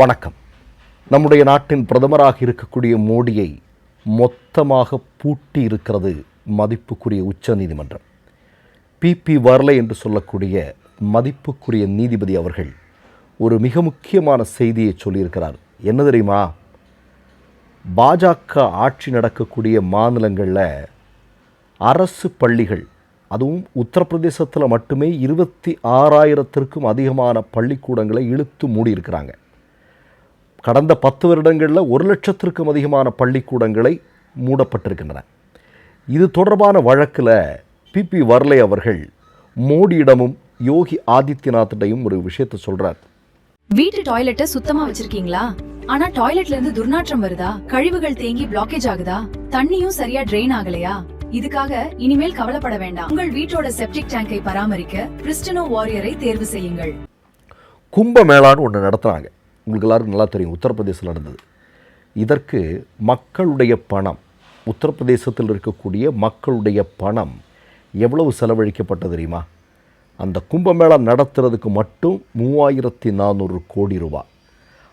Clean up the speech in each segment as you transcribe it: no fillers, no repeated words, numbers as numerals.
வணக்கம். நம்முடைய நாட்டின் பிரதமராக இருக்கக்கூடிய மோடியை மொத்தமாக பூட்டி இருக்கிறது மதிப்புக்குரிய உச்ச நீதிமன்றம். பிபி வர்லே என்று சொல்லக்கூடிய மதிப்புக்குரிய நீதிபதி அவர்கள் ஒரு மிக முக்கியமான செய்தியை சொல்லியிருக்கிறார். என்ன தெரியுமா? பாஜக ஆட்சி நடக்கக்கூடிய மாநிலங்களில் அரசு பள்ளிகள், அதுவும் உத்தரப்பிரதேசத்தில் மட்டுமே 26,000த்திற்கும் அதிகமான பள்ளிக்கூடங்களை இழுத்து மூடியிருக்கிறாங்க. கடந்த 10 வருடங்களில் 1,00,000த்திற்கும் அதிகமான பள்ளிக்கூடங்களை மூடப்பட்டிருக்கின்றன. இது தொடர்பான வழக்கில் பிபி வர்லே அவர்கள் மோடியிடமும் யோகி ஆதித்யநாத்திடையும் ஒரு விஷயத்தை சொல்றார். வீட்டு டாய்லெட்டை சுத்தமா வச்சிருக்கீங்களா? ஆனா டாய்லெட்ல இருந்து துர்நாற்றம் வருதா? கழிவுகள் தேங்கி பிளாக்கேஜ் ஆகுதா? தண்ணியும் சரியா ட்ரெயின் ஆகலையா? இதுக்காக இனிமேல் கவலைப்பட வேண்டாம். உங்கள் வீட்டோட செப்டிக் டேங்கை பராமரிக்க கிறிஸ்டினோ வாரியரை தேர்வு செய்யுங்கள். கும்பமேளான்னு ஒன்று நடத்துனாங்க. உங்களுக்கு எல்லாருக்கும் நல்லா தெரியும், உத்தரப்பிரதேசத்தில் நடந்தது. இதற்கு மக்களுடைய பணம், உத்தரப்பிரதேசத்தில் இருக்கக்கூடிய மக்களுடைய பணம் எவ்வளவு செலவழிக்கப்பட்டது தெரியுமா? அந்த கும்பமேளா நடத்துறதுக்கு மட்டும் 3,400 கோடி ரூபாய்.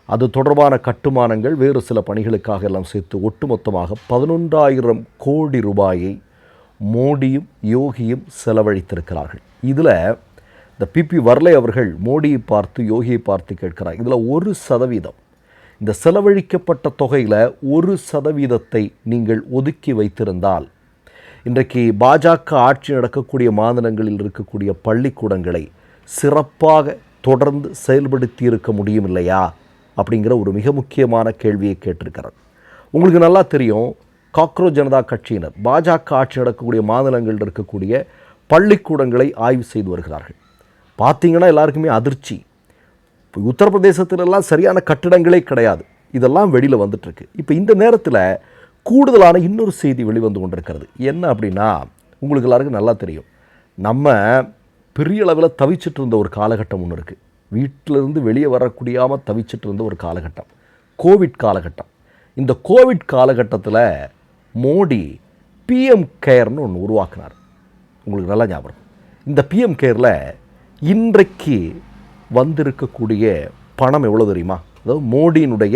அது தொடர்பான கட்டுமானங்கள், வேறு சில பணிகளுக்காக எல்லாம் சேர்த்து ஒட்டுமொத்தமாக 11,000 கோடி ரூபாயை மோடியும் யோகியும் செலவழித்திருக்கிறார்கள். இதில் இந்த பிபி வர்லே அவர்கள் மோடியை பார்த்து யோகியை பார்த்து கேட்கிறார், இதில் 1% இந்த செலவழிக்கப்பட்ட தொகையில் 1% நீங்கள் ஒதுக்கி வைத்திருந்தால் இன்றைக்கு பாஜக ஆட்சி நடக்கக்கூடிய மாநிலங்களில் இருக்கக்கூடிய பள்ளிக்கூடங்களை சிறப்பாக தொடர்ந்து செயல்படுத்தி இருக்க முடியும் இல்லையா அப்படிங்கிற ஒரு மிக முக்கியமான கேள்வியை கேட்டிருக்கிறார். உங்களுக்கு நல்லா தெரியும், காக்ரோச் ஜனதா கட்சியினர் பாஜக ஆட்சி நடக்கக்கூடிய மாநிலங்களில் இருக்கக்கூடிய பள்ளிக்கூடங்களை ஆய்வு செய்து வருகிறார்கள். பார்த்தீங்கன்னா எல்லாருக்குமே அதிர்ச்சி. உத்தரப்பிரதேசத்திலெல்லாம் சரியான கட்டிடங்களே கிடையாது. இதெல்லாம் வெளியில் வந்துட்டுருக்கு. இப்போ இந்த நேரத்தில் கூடுதலான இன்னொரு செய்தி வெளிவந்து கொண்டிருக்கிறது. என்ன அப்படின்னா, உங்களுக்கு எல்லாருக்கும் நல்லா தெரியும், நம்ம பெரிய அளவில் தவிச்சிட்டு இருந்த ஒரு காலகட்டம் ஒன்று இருக்குது. வீட்டிலிருந்து வெளியே வரக்கூடியாமல் தவிச்சிட்டு இருந்த ஒரு காலகட்டம், கோவிட் காலகட்டம். இந்த கோவிட் காலகட்டத்தில் மோடி பிஎம் கேர்னு ஒன்று உருவாக்கினார். உங்களுக்கு நல்லா ஞாபகம். இந்த பிஎம் கேரில் இன்றைக்கு வந்திருக்கக்கூடிய பணம் எவ்வளோ தெரியுமா? அதாவது மோடியினுடைய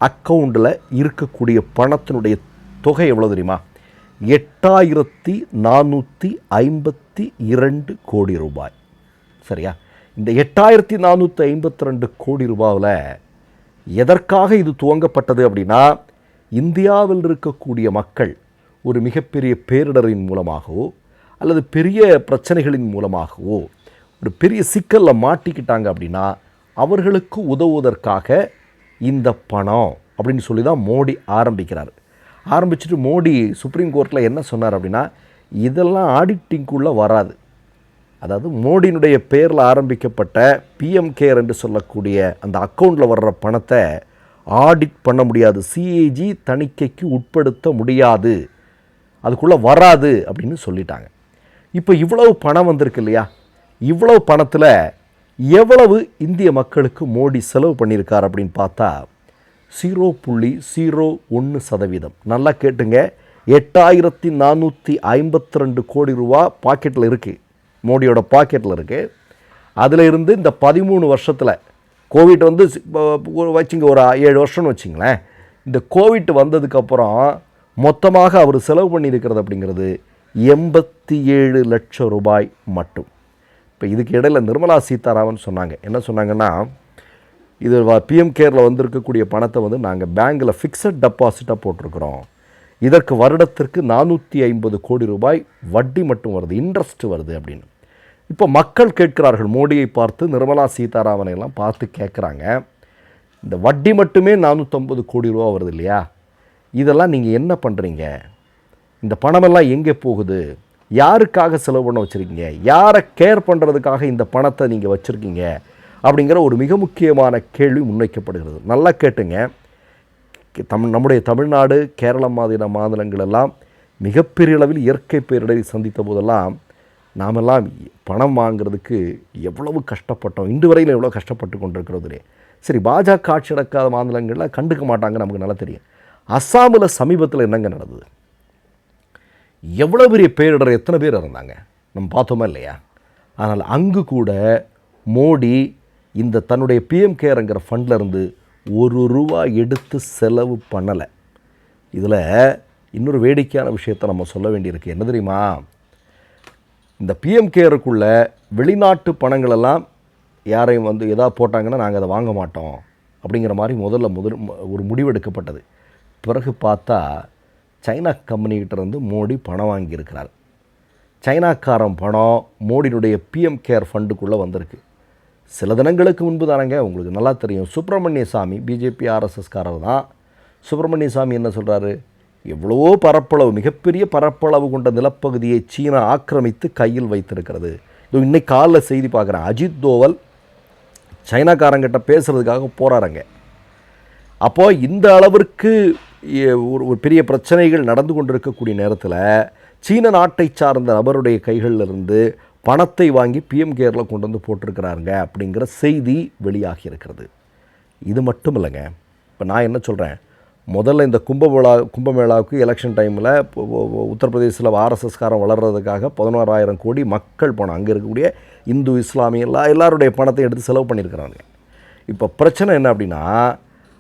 அக்கௌண்டில் இருக்கக்கூடிய பணத்தினுடைய தொகை எவ்வளோ தெரியுமா? 8,452 கோடி ரூபாய். சரியா? இந்த 8,452 கோடி ரூபாவில் எதற்காக இது துவங்கப்பட்டது அப்படின்னா, இந்தியாவில் இருக்கக்கூடிய மக்கள் ஒரு மிகப்பெரிய பேரிடரின் மூலமாகவோ அல்லது பெரிய பிரச்சனைகளின் மூலமாகவோ ஒரு பெரிய சிக்கலில் மாட்டிக்கிட்டாங்க அப்படின்னா அவர்களுக்கு உதவுவதற்காக இந்த பணம் அப்படின்னு சொல்லி தான் மோடி ஆரம்பிக்கிறார். ஆரம்பிச்சுட்டு மோடி சுப்ரீம் கோர்ட்டில் என்ன சொன்னார் அப்படின்னா, இதெல்லாம் ஆடிட்டிங்குள்ளே வராது. அதாவது மோடியினுடைய பேரில் ஆரம்பிக்கப்பட்ட பிஎம் கேர் என்று சொல்லக்கூடிய அந்த அக்கௌண்ட்டில் வர்ற பணத்தை ஆடிட் பண்ண முடியாது, சிஏஜி தணிக்கைக்கு உட்படுத்த முடியாது, அதுக்குள்ளே வராது அப்படின்னு சொல்லிட்டாங்க. இப்போ இவ்வளவு பணம் வந்திருக்கு இல்லையா? இவ்வளவு பணத்தில் எவ்வளவு இந்திய மக்களுக்கு மோடி செலவு பண்ணியிருக்கார் அப்படின்னு பார்த்தா 0.01%. நல்லா கேட்டுங்க, 8,452 கோடி ரூபா பாக்கெட்டில் இருக்குது, மோடியோட பாக்கெட்டில் இருக்குது. அதில் இருந்து இந்த 13 வருஷத்தில் கோவிட் வந்து வச்சுங்க, ஒரு 7 வருஷம்னு வச்சிங்களேன், இந்த கோவிட் வந்ததுக்கப்புறம் மொத்தமாக அவர் செலவு பண்ணியிருக்கிறது அப்படிங்கிறது 87 லட்சம் ரூபாய் மட்டும். இப்போ இதுக்கு இடையில் நிர்மலா சீதாராமன் சொன்னாங்க. என்ன சொன்னாங்கன்னா, இது பிஎம் கேரில் வந்திருக்கக்கூடிய பணத்தை வந்து நாங்கள் பேங்கில் ஃபிக்ஸட் டெபாசிட்டாக போட்டிருக்கிறோம், இதற்கு வருடத்திற்கு 450 கோடி ரூபாய் வட்டி மட்டும் வருது, இன்ட்ரெஸ்ட் வருது அப்படின்னு. இப்போ மக்கள் கேட்கிறார்கள், மோடியை பார்த்து நிர்மலா சீதாராமனை எல்லாம் பார்த்து கேட்குறாங்க, இந்த வட்டி மட்டுமே 450 கோடி ரூபா வருது இல்லையா, இதெல்லாம் நீங்கள் என்ன பண்ணுறீங்க? இந்த பணமெல்லாம் எங்கே போகுது? யாருக்காக செலவு பண்ண வச்சுருக்கீங்க? யாரை கேர் பண்ணுறதுக்காக இந்த பணத்தை நீங்கள் வச்சுருக்கீங்க? அப்படிங்கிற ஒரு மிக முக்கியமான கேள்வி முன்வைக்கப்படுகிறது. நல்லா கேட்டுங்க, நம்முடைய தமிழ்நாடு, கேரளம் மாதிரியான மாநிலங்கள் எல்லாம் மிகப்பெரிய அளவில் இயற்கை பேரிடரை சந்தித்த போதெல்லாம் நாமெல்லாம் பணம் வாங்கிறதுக்கு எவ்வளவு கஷ்டப்பட்டோம், இன்று வரையில் எவ்வளோ கஷ்டப்பட்டு கொண்டிருக்கிறதுலே. சரி, பாஜக ஆட்சி நடக்காத மாநிலங்களில் கண்டுக்க மாட்டாங்க, நமக்கு நல்லா தெரியும். அஸ்ஸாமில் சமீபத்தில் என்னங்க நடந்தது? எவ்வளோ பெரிய பேரிடர், எத்தனை பேர் இருந்தாங்க நம்ம பார்த்தோமா இல்லையா? ஆனால் அங்கு கூட மோடி இந்த தன்னுடைய பிஎம் கேர்ங்கிற ஃபண்டில் இருந்து ரூபா எடுத்து செலவு பண்ணலை. இதில் இன்னொரு வேடிக்கையான விஷயத்தை நம்ம சொல்ல வேண்டியிருக்கு. என்ன தெரியுமா? இந்த பிஎம் கேருக்குள்ளே வெளிநாட்டு பணங்களெல்லாம் யாரையும் வந்து எதாவது போட்டாங்கன்னா நாங்கள் அதை வாங்க மாட்டோம் அப்படிங்கிற மாதிரி முதல்ல ஒரு முடிவெடுக்கப்பட்டது. பிறகு பார்த்தா சைனா கம்பெனிகிட்டேருந்து மோடி பணம் வாங்கியிருக்கிறார். சைனாக்காரன் பணம் மோடியினுடைய பிஎம் கேர் ஃபண்டுக்குள்ளே வந்திருக்கு. சில தினங்களுக்கு முன்பு தானங்க, உங்களுக்கு நல்லா தெரியும், சுப்பிரமணிய சாமி பிஜேபி ஆர்எஸ்எஸ்காரர் தான். சுப்பிரமணிய சாமி என்ன சொல்கிறாரு? எவ்வளவோ பரப்பளவு, மிகப்பெரிய பரப்பளவு கொண்ட நிலப்பகுதியை சீனா ஆக்கிரமித்து கையில் வைத்திருக்கிறது. இது இன்னைக்கு காலையில் செய்தி பார்க்குறேன். அஜித் தோவல் சைனாக்காரங்கிட்ட பேசுகிறதுக்காக போகிறாருங்க. அப்போது இந்த அளவிற்கு ஒரு பெரிய பிரச்சனைகள் நடந்து கொண்டிருக்கக்கூடிய நேரத்தில் சீன நாட்டை சார்ந்த நபருடைய கைகளிலிருந்து பணத்தை வாங்கி பிஎம் கேரில் கொண்டு வந்து போட்டிருக்கிறாருங்க அப்படிங்கிற செய்தி வெளியாகி இருக்கிறது. இது மட்டும் இல்லைங்க. இப்போ நான் என்ன சொல்கிறேன், முதல்ல இந்த கும்பமேளாவுக்கு எலெக்ஷன் டைமில் உத்தரப்பிரதேசத்தில் ஆர்எஸ்எஸ்காரன் வளர்கிறதுக்காக 16,000 கோடி மக்கள் பணம், அங்கே இருக்கக்கூடிய இந்து இஸ்லாமிய எல்லாருடைய பணத்தை எடுத்து செலவு பண்ணியிருக்கிறாங்க. இப்போ பிரச்சனை என்ன அப்படின்னா,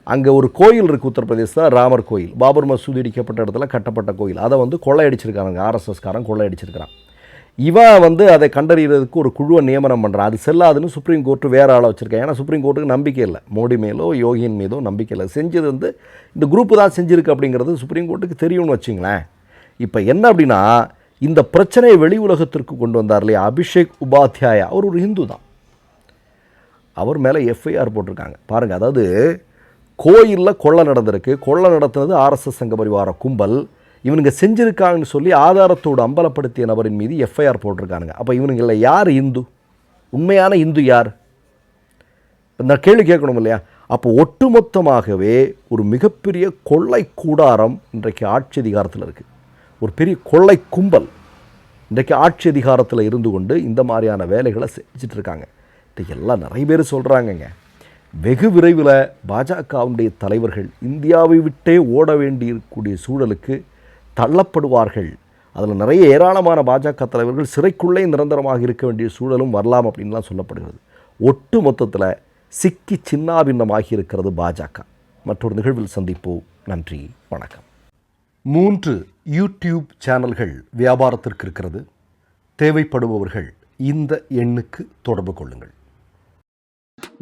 அங்கே ஒரு கோயில் இருக்குது உத்தரப்பிரதேசத்தில், ராமர் கோயில், பாபர் மசூதி இடிக்கப்பட்ட இடத்துல கட்டப்பட்ட கோயில். அதை வந்து கொள்ளையடிச்சிருக்காங்க, ஆர்எஸ்எஸ்காரன் கொள்ளையடிச்சிருக்கிறான். இவன் வந்து அதை கண்டறிகிறதுக்கு ஒரு குழுவை நியமனம் பண்ணுறான். அது செல்லாதுன்னு சுப்ரீம் கோர்ட்டு வேறு ஆளை வச்சுருக்கேன். ஏன்னா சுப்ரீம் கோர்ட்டுக்கு நம்பிக்கை இல்லை, மோடி மேலோ யோகியின் மீதோ நம்பிக்கை இல்லை. செஞ்சது வந்து இந்த குரூப்பு தான் செஞ்சுருக்கு அப்படிங்கிறது சுப்ரீம் கோர்ட்டுக்கு தெரியும்னு வச்சுங்களேன். இப்போ என்ன அப்படின்னா, இந்த பிரச்சனையை வெளி உலகத்திற்கு கொண்டு வந்தார் இல்லையா அபிஷேக் உபாத்யாயா, அவர் ஒரு ஹிந்து தான். அவர் மேலே எஃப்ஐஆர் போட்டிருக்காங்க பாருங்கள். அதாவது கோயிலில் கொள்ளை நடந்திருக்கு, கொள்ளை நடத்துனது ஆர்எஸ்எஸ் சங்க பரிவார கும்பல், இவனுங்க செஞ்சுருக்காங்கன்னு சொல்லி ஆதாரத்தோடு அம்பலப்படுத்திய நபரின் மீது எஃப்ஐஆர் போட்டிருக்கானுங்க. அப்போ இவனுங்களில் யார் இந்து? உண்மையான இந்து யார்? இந்த கேள்வி கேட்கணும் இல்லையா? அப்போ ஒட்டுமொத்தமாகவே ஒரு மிகப்பெரிய கொள்ளை கூடாரம் இன்றைக்கு ஆட்சி அதிகாரத்தில் இருக்குது. ஒரு பெரிய கொள்ளை கும்பல் இன்றைக்கு ஆட்சி அதிகாரத்தில் இருந்து கொண்டு இந்த மாதிரியான வேலைகளை செஞ்சிட்ருக்காங்க. இதையெல்லாம் நிறைய பேர் சொல்கிறாங்கங்க. வெகு விரைவில் பாஜகவுடைய தலைவர்கள் இந்தியாவை விட்டே ஓட வேண்டியிருக்கக்கூடிய சூழலுக்கு தள்ளப்படுவார்கள். அதில் நிறைய ஏராளமான பாஜக தலைவர்கள் சிறைக்குள்ளே நிரந்தரமாக இருக்க வேண்டிய சூழலும் வரலாம் அப்படின்லாம் சொல்லப்படுகிறது. ஒட்டு மொத்தத்தில் சிக்கி சின்னாபின்னமாகி இருக்கிறது பாஜக. மற்றொரு நிகழ்வில் சந்திப்போம். நன்றி, வணக்கம். 3 யூடியூப் சேனல்கள் வியாபாரத்திற்கு இருக்கிறது. தேவைப்படுபவர்கள் இந்த எண்ணுக்கு தொடர்பு கொள்ளுங்கள்.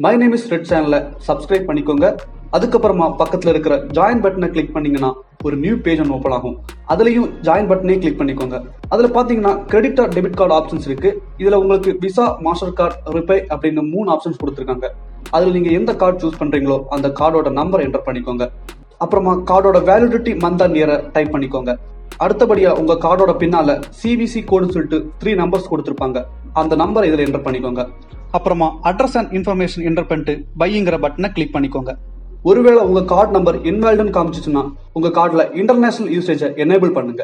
மை நேம் இஸ் ரெட் சேனலை சப்ஸ்கிரைப் பண்ணிக்கோங்க. அதுக்கப்புறமா பக்கத்தில் இருக்கிற ஜாயின் பட்டனை கிளிக் பண்ணீங்கன்னா ஒரு நியூ பேஜ் ஒன்று ஓப்பன் ஆகும். அதுலேயும் ஜாயின் பட்டனே கிளிக் பண்ணிக்கோங்க. அதில் பார்த்தீங்கன்னா credit R debit card options இருக்கு. இதில் உங்களுக்கு விசா, மாஸ்டர் கார்டு, ரிப்பே அப்படின்னு 3 ஆப்ஷன்ஸ் கொடுத்துருக்காங்க. அதில் நீங்கள் எந்த கார்டு சூஸ் பண்ணுறீங்களோ அந்த கார்டோட நம்பர் என்டர் பண்ணிக்கோங்க. அப்புறமா கார்டோட வேலிடிட்டி மந்த் அண்ட் இயரை டைப் பண்ணிக்கோங்க. அடுத்தபடியா உங்க கார்டோட பின்னால சிவிசி கோடுன்னு சொல்லிட்டு 3 நம்பர்ஸ் கொடுத்துருப்பாங்க. அந்த நம்பர் இதில் என்டர் பண்ணிக்கோங்க. அப்புறமா அட்ரஸ் அண்ட் இன்ஃபர்மேஷன் என்டர் பண்ணிட்டு பைங்கிற பட்டனை கிளிக் பண்ணிக்கோங்க. ஒருவேளை உங்க கார்டு நம்பர் இன்வாலிட்னு காமிச்சிச்சுன்னா உங்க கார்டுல இன்டர்நேஷனல் யூசேஜை எனேபிள் பண்ணுங்க.